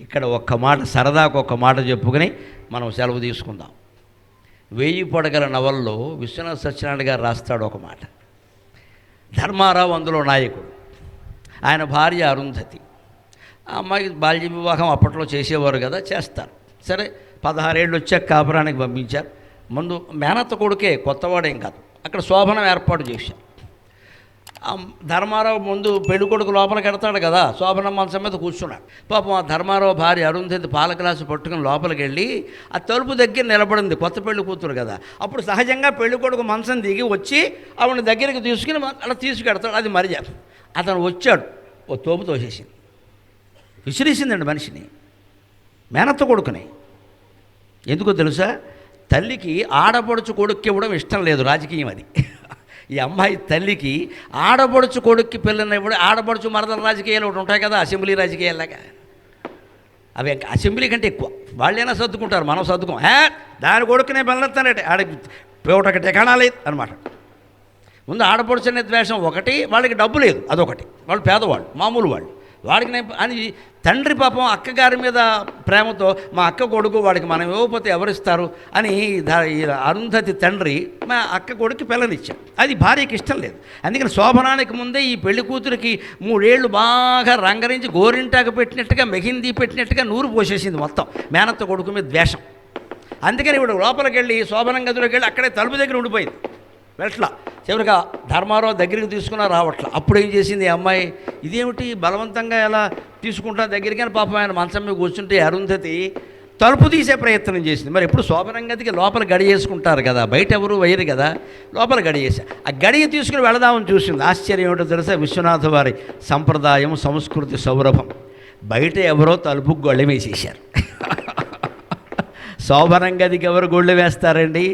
ఇక్కడ ఒక్క మాట, సరదాకు ఒక మాట చెప్పుకొని మనం సెలవు తీసుకుందాం. 1000 పడగల నవల్లో విశ్వనాథ సత్యనారాయణ గారు రాస్తాడు ఒక మాట. ధర్మారావు అందులో నాయకుడు, ఆయన భార్య అరుంధతి. ఆ అమ్మాయికి బాల్య వివాహం అప్పట్లో చేసేవారు కదా, చేస్తారు. సరే 16 ఏళ్ళు వచ్చాక కాపురానికి పంపించారు. ముందు మేనత్త కొడుకే, కొత్తవాడేం కాదు. అక్కడ శోభనం ఏర్పాటు చేశారు. ధర్మారావు ముందు పెళ్లి కొడుకు లోపలికి వెడతాడు కదా, శోభనం మంచం మీద కూర్చున్నాడు. పాపం ఆ ధర్మారావు భార్య అరుంధతి పాల గ్లాసు పట్టుకుని లోపలికి వెళ్ళి ఆ తలుపు దగ్గర నిలబడింది. కొత్త పెళ్లి కూతురు కదా. అప్పుడు సహజంగా పెళ్లి కొడుకు మంచం దిగి వచ్చి ఆవిడ దగ్గరికి తీసుకుని అలా తీసుకెడతాడు. అది మర్యాద. అతను వచ్చాడు, ఓ తోపు తోసేసింది, విసిరేసిందండి మనిషిని, మేనత్త కొడుకుని. ఎందుకో తెలుసా? తల్లికి ఆడపడుచు కొడుక్కి ఇవ్వడం ఇష్టం లేదు, రాజకీయం అది. ఈ అమ్మాయి తల్లికి ఆడపడుచు కొడుక్కి పిల్లని ఇవ్వడం, ఆడపడుచు మరదల రాజకీయాలు ఒకటి ఉంటాయి కదా, అసెంబ్లీ రాజకీయాలాగా. అవి అసెంబ్లీ కంటే ఎక్కువ. వాళ్ళైనా సర్దుకుంటారు, మనం సర్దుకోం. దాని కొడుకునే పిల్లనిస్తానంటే ఆడ ఒకటి ఎక్కడాలేదు అనమాట. ముందు ఆడపడుచునే ద్వేషం ఒకటి, వాళ్ళకి డబ్బు లేదు అదొకటి. వాళ్ళు పేదవాళ్ళు, మామూలు వాళ్ళు. వాడికి నేను అని తండ్రి పాపం అక్కగారి మీద ప్రేమతో మా అక్క కొడుకు వాడికి మనం ఇవ్వకపోతే ఎవరిస్తారు అని అరుంధతి తండ్రి మా అక్క కొడుకు పిల్లనిచ్చాడు. అది భార్యకి ఇష్టం లేదు. అందుకని శోభనానికి ముందే ఈ పెళ్లి కూతురికి 3 ఏళ్ళు బాగా రంగరించి గోరింటాకు పెట్టినట్టుగా మెహిందీ పెట్టినట్టుగా నూరు పోసేసింది మొత్తం మేనత్త కొడుకు మీద ద్వేషం. అందుకని ఇప్పుడు లోపలికి వెళ్ళి శోభనం గదిలోకి వెళ్ళి అక్కడే తలుపు దగ్గర ఉండిపోయింది. వెళ్ళట్లా. చివరిగా ధర్మారావు దగ్గరికి తీసుకున్నా రావట్లా. అప్పుడు ఏం చేసింది ఈ అమ్మాయి, ఇదేమిటి బలవంతంగా ఎలా తీసుకుంటా దగ్గరికి అని పాపం ఆయన మంచం మీద కూర్చుంటే అరుంధతి తలుపు తీసే ప్రయత్నం చేసింది. మరి ఎప్పుడు శోభనం గదికి లోపల గడియేసుకుంటారు కదా, బయట ఎవరు వేయరు కదా, లోపల గడియేసా. ఆ గడియ తీసుకుని వెళదామని చూసింది. ఆశ్చర్యం ఏమిటో తెలుసా, విశ్వనాథ వారి సంప్రదాయం సంస్కృతి సౌరభం. బయట ఎవరో తలుపు గొళ్ళెం వేసేసారు. శోభనం గదికి ఎవరు గొళ్ళెం వేస్తారండి?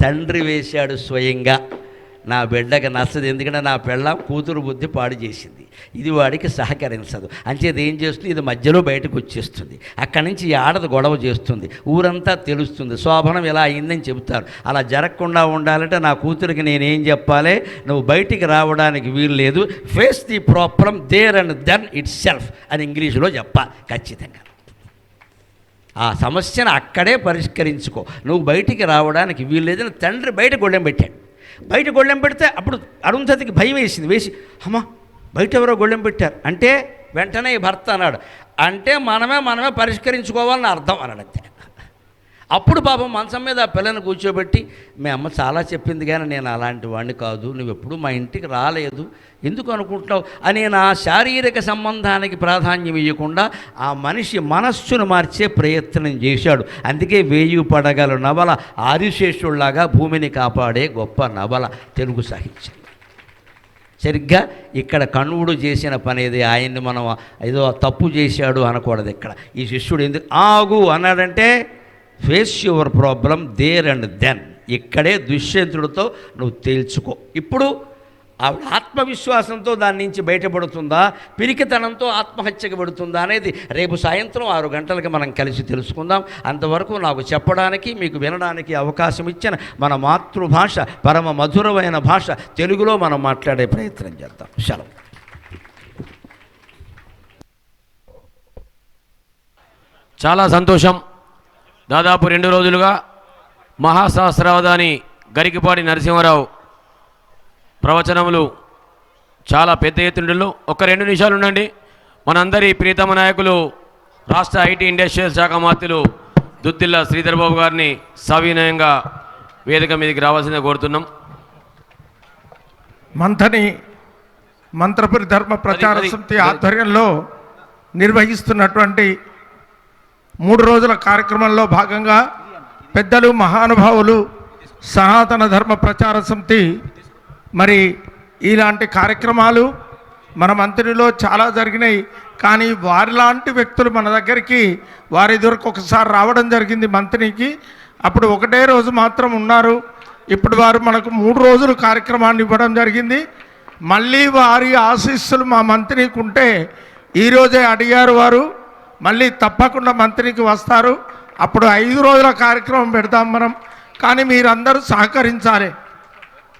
తండ్రి వేశాడు స్వయంగా. నా బిడ్డకి నచ్చదు, ఎందుకంటే నా పెళ్ళాం కూతురు బుద్ధి పాడు చేసింది, ఇది వాడికి సహకరించదు. అంచేది ఏం చేస్తుంది, ఇది మధ్యలో బయటకు వచ్చేస్తుంది. అక్కడి నుంచి ఈ ఆడది గొడవ చేస్తుంది, ఊరంతా తెలుస్తుంది. శోభనం ఇలా అయిందని చెబుతారు. అలా జరగకుండా ఉండాలంటే నా కూతురికి నేనేం చెప్పాలి, నువ్వు బయటికి రావడానికి వీలు లేదు, face the problem there and then itself అని ఇంగ్లీషులో చెప్పాలి ఖచ్చితంగా. ఆ సమస్యను అక్కడే పరిష్కరించుకో, నువ్వు బయటికి రావడానికి వీలు లేదని తండ్రి బయట గొళ్ళెం పెట్టాడు. బయట గొళ్ళెం పెడితే అప్పుడు అరుంధతికి భయం వేసి అమ్మా బయట ఎవరో గొళ్ళెం పెట్టారు అంటే వెంటనే ఈ భర్త అన్నాడు, అంటే మనమే పరిష్కరించుకోవాలని అర్థం అన్నాడు అంతే. అప్పుడు పాపం మంచం మీద ఆ పిల్లని కూర్చోబెట్టి, మీ అమ్మ చాలా చెప్పింది కానీ నేను అలాంటి వాడిని కాదు, నువ్వు ఎప్పుడు మా ఇంటికి రాలేదు, ఎందుకు అనుకుంటున్నావు అని నా శారీరక సంబంధానికి ప్రాధాన్యం ఇవ్వకుండా ఆ మనిషి మనస్సును మార్చే ప్రయత్నం చేశాడు. అందుకే 1000 పడగల నవల ఆదిశేషుళ్లాగా భూమిని కాపాడే గొప్ప నవల తెలుగు సాహిత్యం. సరిగ్గా ఇక్కడ కణువుడు చేసిన పనేది, ఆయన్ని మనం ఏదో తప్పు చేశాడు అనకూడదు. ఇక్కడ ఈ శిష్యుడు ఎందుకు ఆగు అన్నాడంటే, face your problem there and then, ఇక్కడే దుష్యంతుడితో నువ్వు తేల్చుకో. ఇప్పుడు ఆవిడ ఆత్మవిశ్వాసంతో దాని నుంచి బయటపడుతుందా, పిరికితనంతో ఆత్మహత్యకు పడుతుందా అనేది రేపు సాయంత్రం 6 గంటలకు మనం కలిసి తెలుసుకుందాం. అంతవరకు నాకు చెప్పడానికి మీకు వినడానికి అవకాశం ఇచ్చిన మన మాతృభాష, పరమ మధురమైన భాష తెలుగులో మనం మాట్లాడే ప్రయత్నం చేద్దాం. సెలవు. చాలా సంతోషం. దాదాపు 2 రోజులుగా మహాసహస్రావధాని గరికిపాటి నరసింహారావు ప్రవచనములు చాలా పెద్ద ఎత్తులో. ఒక 2 నిమిషాలు ఉండండి. మనందరి ప్రియతమ నాయకులు రాష్ట్ర ఐటీ ఇండస్ట్రియల్ శాఖ మంత్రులు దుద్దిల్ల శ్రీధర్ బాబు గారిని సవినయంగా వేదిక మీదకి రావాల్సిందిగా కోరుతున్నాం. మంత్రపురి ధర్మ ప్రచార సమితి ఆధ్వర్యంలో నిర్వహిస్తున్నటువంటి 3 రోజుల కార్యక్రమంలో భాగంగా పెద్దలు మహానుభావులు సనాతన ధర్మ ప్రచార సమితి మరి ఇలాంటి కార్యక్రమాలు మన మంత్రిలో చాలా జరిగినాయి. కానీ వారిలాంటి వ్యక్తులు మన దగ్గరికి వారి ఎదురుకు ఒకసారి రావడం జరిగింది మంత్రికి. అప్పుడు 1 రోజు మాత్రం ఉన్నారు. ఇప్పుడు వారు మనకు 3 రోజులు కార్యక్రమాన్ని ఇవ్వడం జరిగింది. మళ్ళీ వారి ఆశీస్సులు మా మంత్రికి ఉంటే ఈరోజే అడిగారు వారు, మళ్ళీ తప్పకుండా మంత్రికి వస్తారు. అప్పుడు 5 రోజుల కార్యక్రమం పెడతాం మనం. కానీ మీరందరూ సహకరించాలి.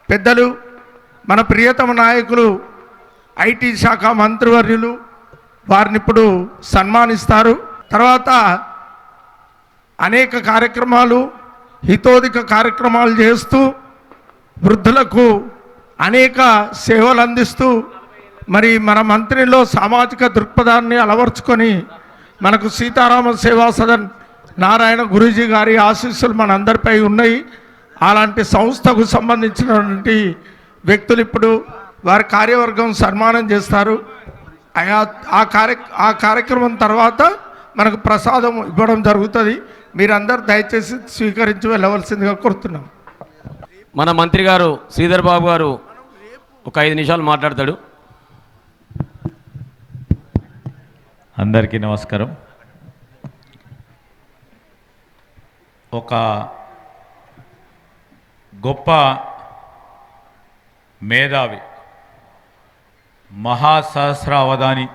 పెద్దలు మన ప్రియతమ నాయకులు ఐటీ శాఖ మంత్రివర్యులు వారిని ఇప్పుడు సన్మానిస్తారు. తర్వాత అనేక కార్యక్రమాలు, హితోధిక కార్యక్రమాలు చేస్తూ వృద్ధులకు అనేక సేవలు అందిస్తూ మరి మన మంత్రిలో సామాజిక దృక్పథాన్ని అలవర్చుకొని మనకు సీతారామ సేవా సదన్ నారాయణ గురూజీ గారి ఆశీస్సులు మనందరిపై ఉన్నాయి. అలాంటి సంస్థకు సంబంధించినటువంటి వ్యక్తులు ఇప్పుడు వారి కార్యవర్గం సన్మానం చేస్తారు. ఆ కార్యక్రమం తర్వాత మనకు ప్రసాదం ఇవ్వడం జరుగుతుంది. మీరందరూ దయచేసి స్వీకరించి వెళ్ళవలసిందిగా కోరుతున్నాం. మన మంత్రి గారు శ్రీధర్ బాబు గారు ఒక 5 నిమిషాలు మాట్లాడతాడు. అందరికీ నమస్కారం. ఒక గొప్ప మేధావి, మహాసహస్రావధాని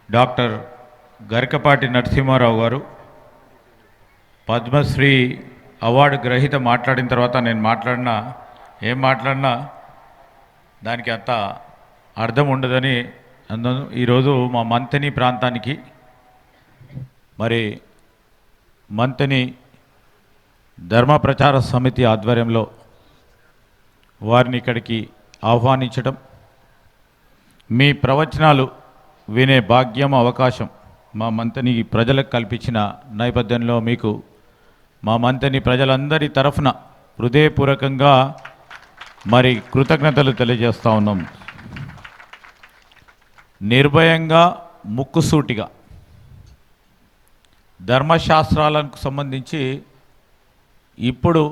డాక్టర్ గరికపాటి నరసింహారావు గారు పద్మశ్రీ అవార్డు గ్రహీత మాట్లాడిన తర్వాత నేను ఏం మాట్లాడినా దానికి అంత అర్థం ఉండదని ఈరోజు మా మంతని ప్రాంతానికి మరి మంతని ధర్మ ప్రచార సమితి ఆధ్వర్యంలో వారిని ఇక్కడికి ఆహ్వానించడం, మీ ప్రవచనాలు వినే భాగ్యం అవకాశం మా మంతని ప్రజలకు కల్పించిన నేపథ్యంలో మీకు మా మంతని ప్రజలందరి తరఫున హృదయపూర్వకంగా మరి కృతజ్ఞతలు తెలియజేస్తూ ఉన్నాం. నిర్భయంగా ముక్కుసూటిగా ధర్మశాస్త్రాలకు సంబంధించి ఇప్పుడు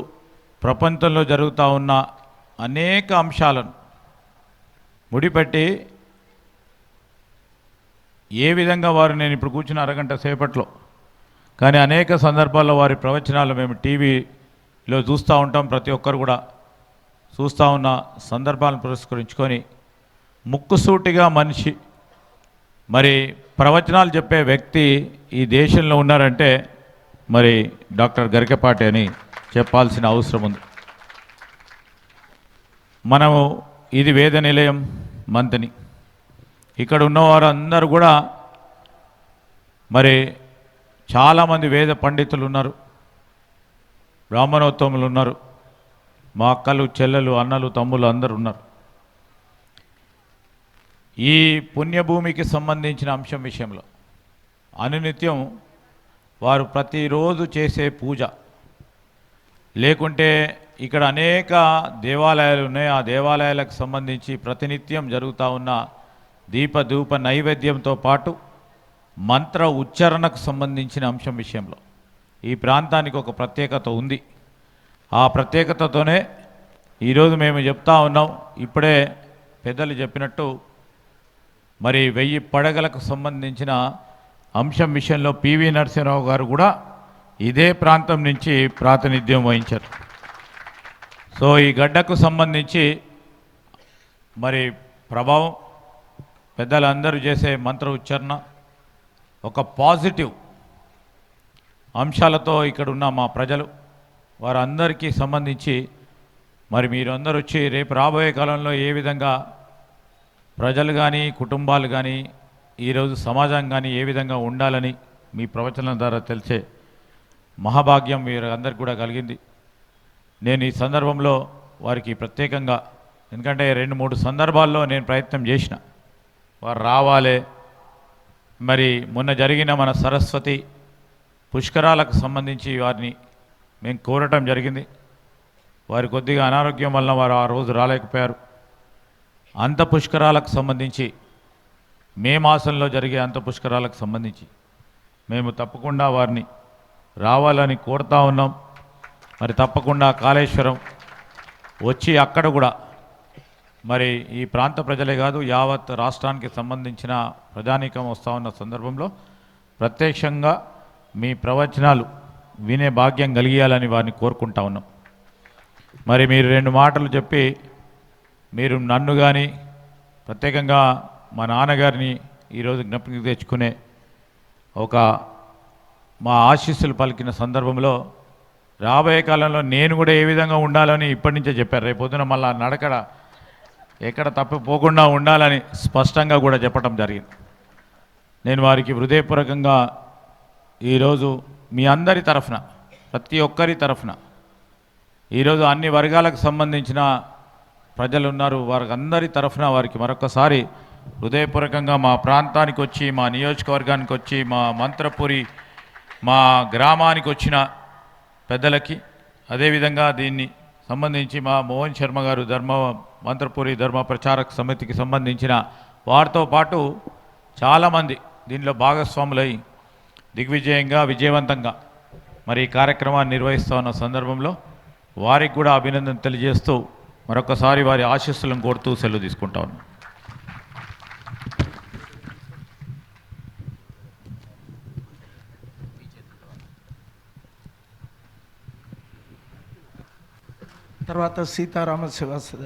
ప్రపంచంలో జరుగుతూ ఉన్న అనేక అంశాలను ముడిపెట్టి ఏ విధంగా వారు, నేను ఇప్పుడు కూర్చున్న అరగంట సేపట్లో, కానీ అనేక సందర్భాల్లో వారి ప్రవచనాలు మేము టీవీలో చూస్తూ ఉంటాం. ప్రతి ఒక్కరు కూడా చూస్తూ ఉన్న సందర్భాలను పురస్కరించుకొని ముక్కుసూటిగా మనిషి మరి ప్రవచనాలు చెప్పే వ్యక్తి ఈ దేశంలో ఉన్నారంటే మరి డాక్టర్ గరికపాటి అని చెప్పాల్సిన అవసరం ఉంది. మనము ఇది వేద నిలయం మంతని, ఇక్కడ ఉన్నవారు అందరూ కూడా మరి చాలామంది వేద పండితులు ఉన్నారు, బ్రాహ్మణోత్తములు ఉన్నారు, మా అక్కలు చెల్లెలు అన్నలు తమ్ములు అందరూ ఉన్నారు. ఈ పుణ్యభూమికి సంబంధించిన అంశం విషయంలో అనునిత్యం వారు ప్రతిరోజు చేసే పూజ, లేకుంటే ఇక్కడ అనేక దేవాలయాలు ఉన్నాయి, ఆ దేవాలయాలకు సంబంధించి ప్రతినిత్యం జరుగుతూ ఉన్న దీపధూప నైవేద్యంతో పాటు మంత్ర ఉచ్చారణకు సంబంధించిన అంశం విషయంలో ఈ ప్రాంతానికి ఒక ప్రత్యేకత ఉంది. ఆ ప్రత్యేకతతోనే ఈరోజు మేము చెప్తా ఉన్నాం. ఇప్పుడే పెద్దలు చెప్పినట్టు మరి 1000 పడగలకు సంబంధించిన అంశం విషయంలో పివి నరసింహరావు గారు కూడా ఇదే ప్రాంతం నుంచి ప్రాతినిధ్యం వహించారు. సో ఈ గడ్డకు సంబంధించి మరి ప్రభావం, పెద్దలందరూ చేసే మంత్ర ఉచ్చారణ ఒక పాజిటివ్ అంశాలతో ఇక్కడ ఉన్న మా ప్రజలు వారందరికీ సంబంధించి మరి మీరందరూ వచ్చి రేపు రాబోయే కాలంలో ఏ విధంగా ప్రజలు కానీ కుటుంబాలు కానీ ఈరోజు సమాజం కానీ ఏ విధంగా ఉండాలని మీ ప్రవచనం ద్వారా తెలిసే మహాభాగ్యం వీరందరికీ కూడా కలిగింది. నేను ఈ సందర్భంలో వారికి ప్రత్యేకంగా, ఎందుకంటే 2-3 సందర్భాల్లో నేను ప్రయత్నం చేసిన వారు రావాలి. మరి మొన్న జరిగిన మన సరస్వతి పుష్కరాలకు సంబంధించి వారిని మేము కోరటం జరిగింది. వారి కొద్దిగా అనారోగ్యం వలన వారు ఆ రోజు రాలేకపోయారు. అంత పుష్కరాలకు సంబంధించి మే మాసంలో జరిగే అంత పుష్కరాలకు సంబంధించి మేము తప్పకుండా వారిని రావాలని కోరుతా ఉన్నాం. మరి తప్పకుండా కాళేశ్వరం వచ్చి అక్కడ కూడా మరి ఈ ప్రాంత ప్రజలే కాదు యావత్ రాష్ట్రానికి సంబంధించిన ప్రజానీకం వస్తూ ఉన్న సందర్భంలో ప్రత్యక్షంగా మీ ప్రవచనాలు వినే భాగ్యం కలిగియాలని వారిని కోరుకుంటా ఉన్నాం. మరి మీరు 2 మాటలు చెప్పి మీరు నన్ను కానీ ప్రత్యేకంగా మా నాన్నగారిని ఈరోజు జ్ఞాపకం తెచ్చుకునే ఒక మా ఆశీస్సులు పలికిన సందర్భంలో రాబోయే కాలంలో నేను కూడా ఏ విధంగా ఉండాలని ఇప్పటి నుంచే చెప్పారు. రేపొద్దున మళ్ళీ నడకడ ఎక్కడ తప్పిపోకుండా ఉండాలని స్పష్టంగా కూడా చెప్పడం జరిగింది. నేను వారికి హృదయపూర్వకంగా ఈరోజు మీ అందరి తరఫున, ప్రతి ఒక్కరి తరఫున, ఈరోజు అన్ని వర్గాలకు సంబంధించిన ప్రజలు ఉన్నారు, వారికి అందరి తరఫున వారికి మరొకసారి హృదయపూర్వకంగా మా ప్రాంతానికి వచ్చి, మా నియోజకవర్గానికి వచ్చి, మా మంత్రపురి మా గ్రామానికి వచ్చిన పెద్దలకి, అదేవిధంగా దీన్ని సంబంధించి మా మోహన్ శర్మ గారు మంత్రపురి ధర్మ ప్రచారక సమితికి సంబంధించిన వారితో పాటు చాలామంది దీనిలో భాగస్వాములై దిగ్విజయంగా విజయవంతంగా మరి ఈ కార్యక్రమాన్ని నిర్వహిస్తూ ఉన్న సందర్భంలో వారికి కూడా అభినందన తెలియజేస్తూ మరొకసారి వారి ఆశీస్సులను కోరుతూ సెలవు తీసుకుంటా ఉన్నాను. తర్వాత సీతారామ శివాసద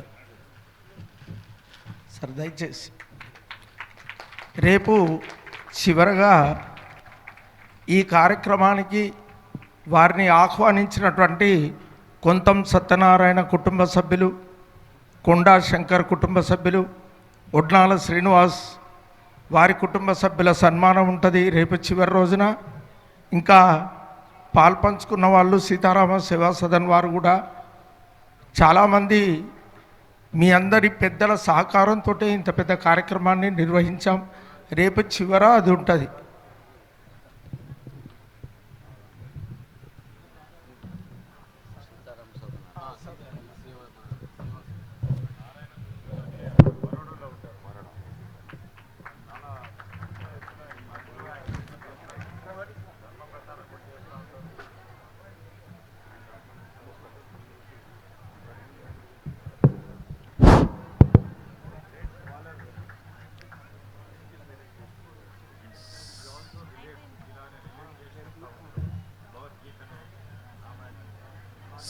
సార్ దయచేసి రేపు చివరగా ఈ కార్యక్రమానికి వారిని ఆహ్వానించినటువంటి కొంతం సత్యనారాయణ కుటుంబ సభ్యులు, కొండా శంకర్ కుటుంబ సభ్యులు, ఒడ్నాల శ్రీనివాస్ వారి కుటుంబ సభ్యుల సన్మానం ఉంటుంది రేపు చివరి రోజున. ఇంకా పాల్పంచుకున్న వాళ్ళు సీతారామ సేవా సదన్ వారు కూడా చాలామంది మీ అందరి పెద్దల సహకారంతో ఇంత పెద్ద కార్యక్రమాన్ని నిర్వహించాం. రేపు చివర అది ఉంటుంది.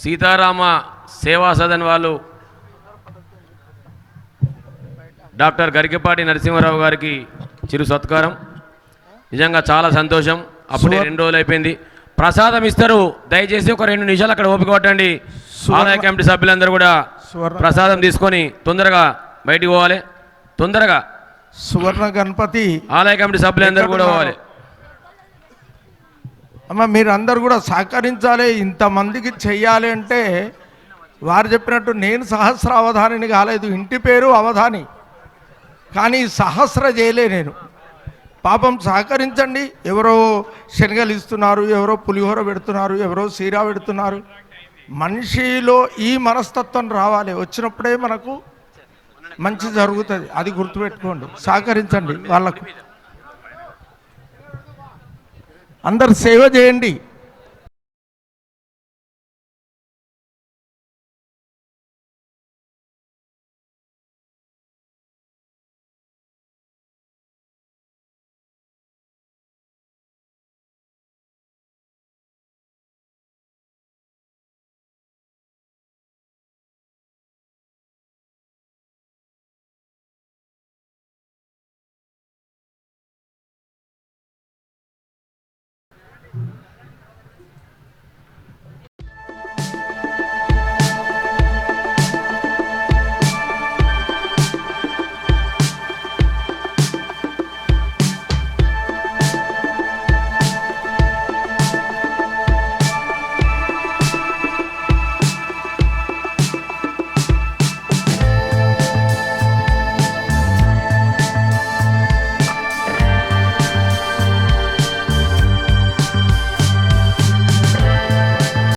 సీతారామ సేవా సదన్ వాళ్ళు డాక్టర్ గరికపాటి నరసింహారావు గారికి చిరు సత్కారం. నిజంగా చాలా సంతోషం. అప్పుడే 2 రోజులు అయిపోయింది. ప్రసాదం ఇస్తారు. దయచేసి ఒక 2 నిమిషాలు అక్కడ ఓపిక పట్టండి. ఆలయ కమిటీ సభ్యులందరూ కూడా ప్రసాదం తీసుకొని తొందరగా బయటికి పోవాలి. తొందరగా సువర్ణ గణపతి ఆలయ కమిటీ సభ్యులందరూ కూడా పోవాలి. అమ్మ మీరందరూ కూడా సహకరించాలి. ఇంతమందికి చెయ్యాలి అంటే వారు చెప్పినట్టు నేను సహస్ర అవధానిని కాలేదు. ఇంటి పేరు అవధాని, కానీ సహస్ర చేయలే నేను. పాపం సహకరించండి. ఎవరో శనగలు ఇస్తున్నారు, ఎవరో పులిహోర పెడుతున్నారు, ఎవరో సీరా పెడుతున్నారు. మనిషిలో ఈ మనస్తత్వం రావాలి. వచ్చినప్పుడే మనకు మంచి జరుగుతుంది. అది గుర్తుపెట్టుకోండి. సహకరించండి వాళ్ళకు. అందరు సేవ చేయండి.